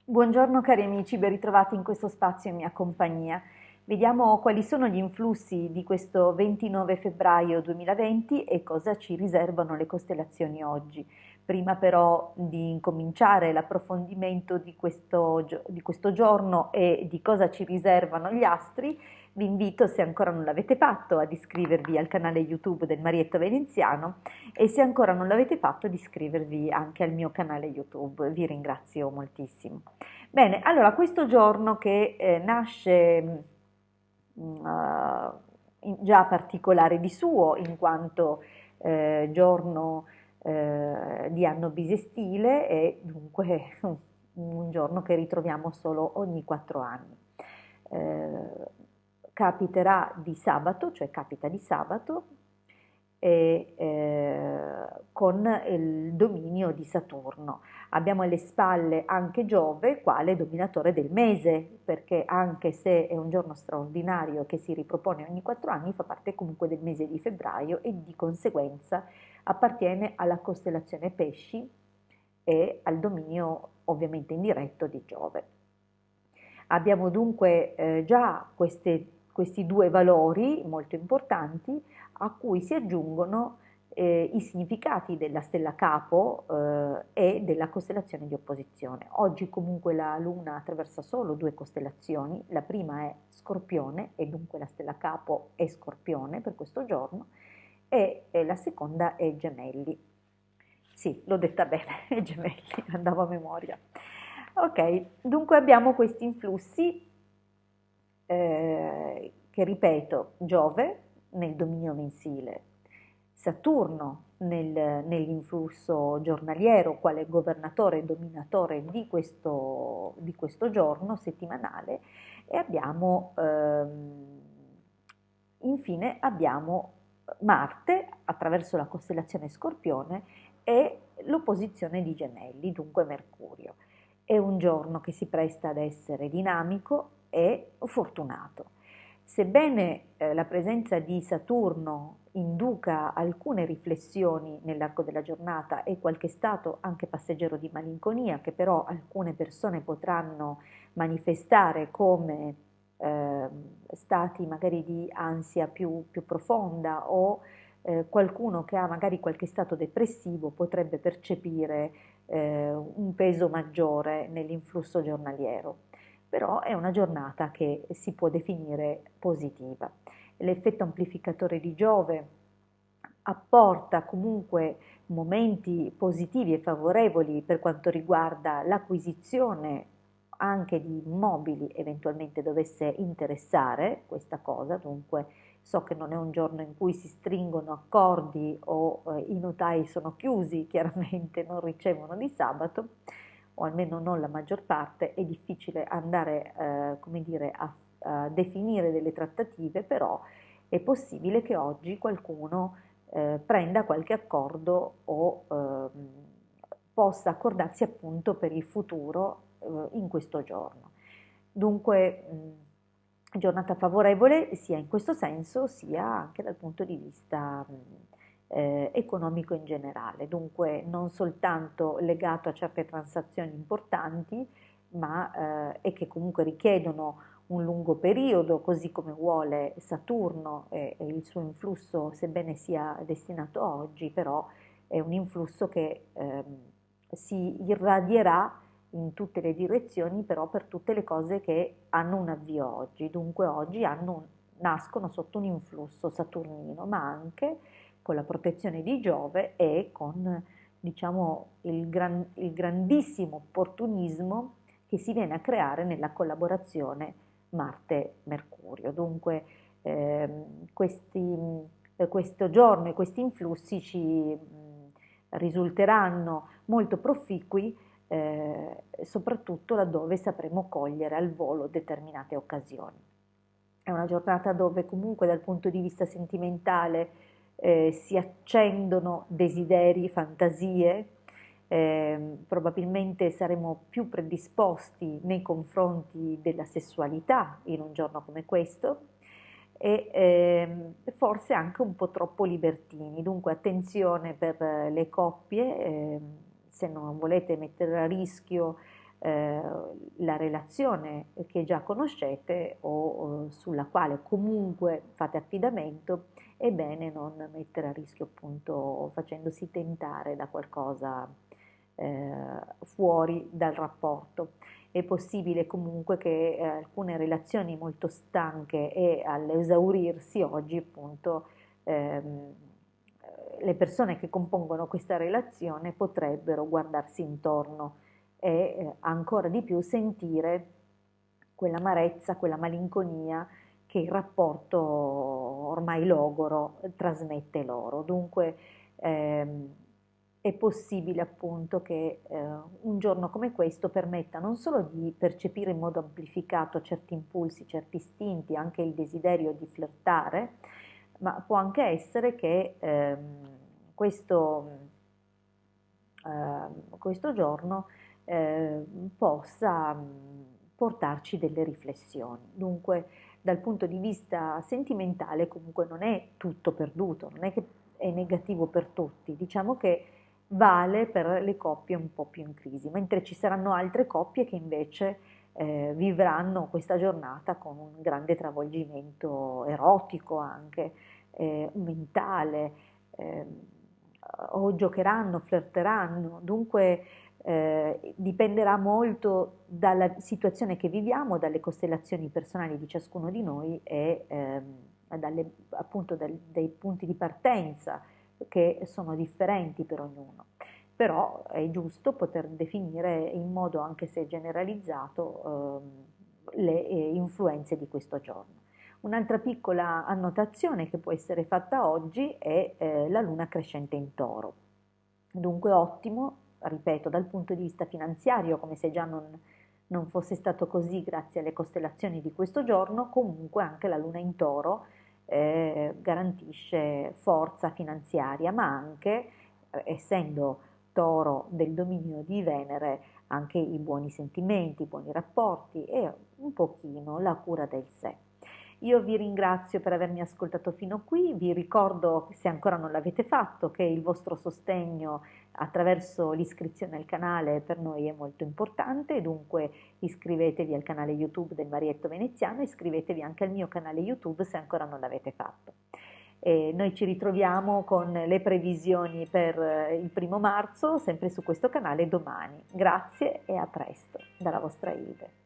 Buongiorno cari amici, ben ritrovati in questo spazio in mia compagnia. Vediamo quali sono gli influssi di questo 29 febbraio 2020 e cosa ci riservano le costellazioni oggi. Prima però di incominciare l'approfondimento di questo giorno e di cosa ci riservano gli astri, vi invito, se ancora non l'avete fatto, ad iscrivervi al canale YouTube del Marietto Veneziano e se ancora non l'avete fatto, di iscrivervi anche al mio canale YouTube. Vi ringrazio moltissimo. Bene, allora questo giorno che nasce già particolare di suo, in quanto giorno di anno bisestile e dunque un giorno che ritroviamo solo ogni 4 anni. Capiterà di sabato, cioè capita di sabato, e con il dominio di Saturno. Abbiamo alle spalle anche Giove, quale dominatore del mese, perché anche se è un giorno straordinario che si ripropone ogni 4 anni, fa parte comunque del mese di febbraio e di conseguenza appartiene alla costellazione Pesci e al dominio ovviamente indiretto di Giove. Abbiamo dunque già questi due valori molto importanti a cui si aggiungono i significati della stella capo e della costellazione di opposizione. Oggi comunque la Luna attraversa solo due costellazioni, la prima è Scorpione e dunque la stella capo è Scorpione per questo giorno e la seconda è Gemelli. Sì, l'ho detta bene, è Gemelli, andavo a memoria. Ok, dunque abbiamo questi influssi che ripeto, Giove nel dominio mensile, Saturno nell'influsso giornaliero, quale governatore e dominatore di questo giorno settimanale, e infine abbiamo Marte attraverso la costellazione Scorpione e l'opposizione di Gemelli, dunque Mercurio. È un giorno che si presta ad essere dinamico e fortunato. Sebbene la presenza di Saturno induca alcune riflessioni nell'arco della giornata e qualche stato anche passeggero di malinconia, che però alcune persone potranno manifestare come stati magari di ansia più profonda o qualcuno che ha magari qualche stato depressivo potrebbe percepire un peso maggiore nell'influsso giornaliero, però è una giornata che si può definire positiva. L'effetto amplificatore di Giove apporta comunque momenti positivi e favorevoli per quanto riguarda l'acquisizione anche di immobili, eventualmente dovesse interessare questa cosa, dunque so che non è un giorno in cui si stringono accordi o i notai sono chiusi, chiaramente non ricevono di sabato, o almeno non la maggior parte, è difficile andare come dire, a definire delle trattative, però è possibile che oggi qualcuno prenda qualche accordo o possa accordarsi appunto per il futuro in questo giorno. Dunque, giornata favorevole sia in questo senso sia anche dal punto di vista economico in generale, dunque non soltanto legato a certe transazioni importanti, ma e che comunque richiedono un lungo periodo, così come vuole Saturno e il suo influsso, sebbene sia destinato a oggi, però è un influsso che si irradierà in tutte le direzioni, però per tutte le cose che hanno un avvio oggi. Dunque oggi nascono sotto un influsso saturnino, ma anche con la protezione di Giove e con diciamo, il grandissimo opportunismo che si viene a creare nella collaborazione Marte-Mercurio. Dunque questo giorno e questi influssi ci risulteranno molto proficui, soprattutto laddove sapremo cogliere al volo determinate occasioni. È una giornata dove comunque dal punto di vista sentimentale si accendono desideri, fantasie, probabilmente saremo più predisposti nei confronti della sessualità in un giorno come questo e forse anche un po' troppo libertini, dunque attenzione per le coppie, se non volete mettere a rischio eh, la relazione che già conoscete o sulla quale comunque fate affidamento, è bene non mettere a rischio appunto facendosi tentare da qualcosa fuori dal rapporto. È possibile comunque che alcune relazioni molto stanche e all'esaurirsi oggi appunto ehm, le persone che compongono questa relazione potrebbero guardarsi intorno e ancora di più sentire quell'amarezza, quella malinconia che il rapporto ormai logoro trasmette loro. Dunque è possibile appunto che un giorno come questo permetta non solo di percepire in modo amplificato certi impulsi, certi istinti, anche il desiderio di flirtare, ma può anche essere che questo giorno eh, possa portarci delle riflessioni. Dunque, dal punto di vista sentimentale, comunque non è tutto perduto, non è che è negativo per tutti, diciamo che vale per le coppie un po' più in crisi, mentre ci saranno altre coppie che invece vivranno questa giornata con un grande travolgimento erotico anche, mentale, eh, o giocheranno, flirteranno, dunque dipenderà molto dalla situazione che viviamo, dalle costellazioni personali di ciascuno di noi e appunto dai punti di partenza che sono differenti per ognuno. Però è giusto poter definire in modo anche se generalizzato le influenze di questo giorno. Un'altra piccola annotazione che può essere fatta oggi è la luna crescente in toro. Dunque ottimo, ripeto, dal punto di vista finanziario, come se già non fosse stato così grazie alle costellazioni di questo giorno, comunque anche la luna in toro garantisce forza finanziaria, ma anche, essendo toro del dominio di Venere, anche i buoni sentimenti, i buoni rapporti e un pochino la cura del sé. Io vi ringrazio per avermi ascoltato fino qui, vi ricordo, se ancora non l'avete fatto, che il vostro sostegno attraverso l'iscrizione al canale per noi è molto importante, dunque iscrivetevi al canale YouTube del Marietto Veneziano e iscrivetevi anche al mio canale YouTube se ancora non l'avete fatto. E noi ci ritroviamo con le previsioni per il 1° marzo, sempre su questo canale domani. Grazie e a presto dalla vostra Ilde.